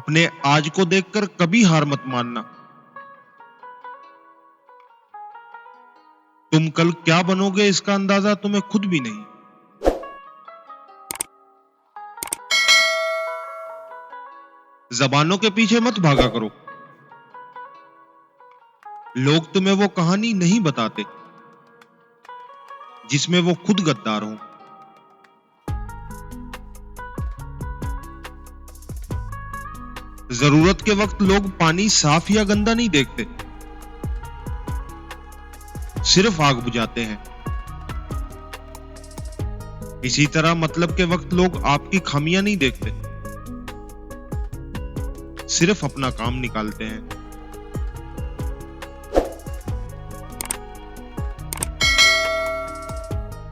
अपने आज को देखकर कभी हार मत मानना। तुम कल क्या बनोगे इसका अंदाजा तुम्हें खुद भी नहीं। जबानों के पीछे मत भागा करो। लोग तुम्हें वो कहानी नहीं बताते जिसमें वो खुद गद्दार हो। जरूरत के वक्त लोग पानी साफ या गंदा नहीं देखते, सिर्फ आग बुझाते हैं। इसी तरह मतलब के वक्त लोग आपकी खामियां नहीं देखते, सिर्फ अपना काम निकालते हैं।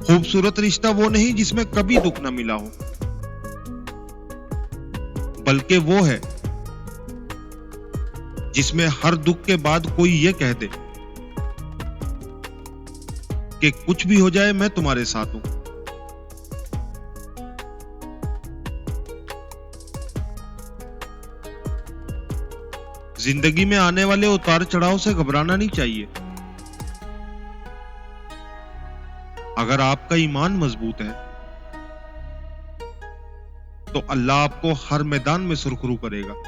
खूबसूरत रिश्ता वो नहीं जिसमें कभी दुख न मिला हो, बल्कि वो है जिसमें हर दुख के बाद कोई ये कह दे कि कुछ भी हो जाए मैं तुम्हारे साथ हूं। जिंदगी में आने वाले उतार चढ़ाव से घबराना नहीं चाहिए। अगर आपका ईमान मजबूत है तो अल्लाह आपको हर मैदान में सुरखरू करेगा।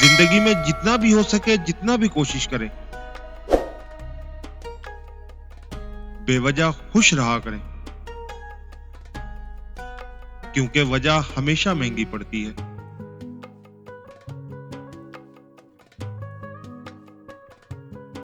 जिंदगी में जितना भी हो सके, जितना भी कोशिश करें, बेवजह खुश रहा करें, क्योंकि वजह हमेशा महंगी पड़ती है।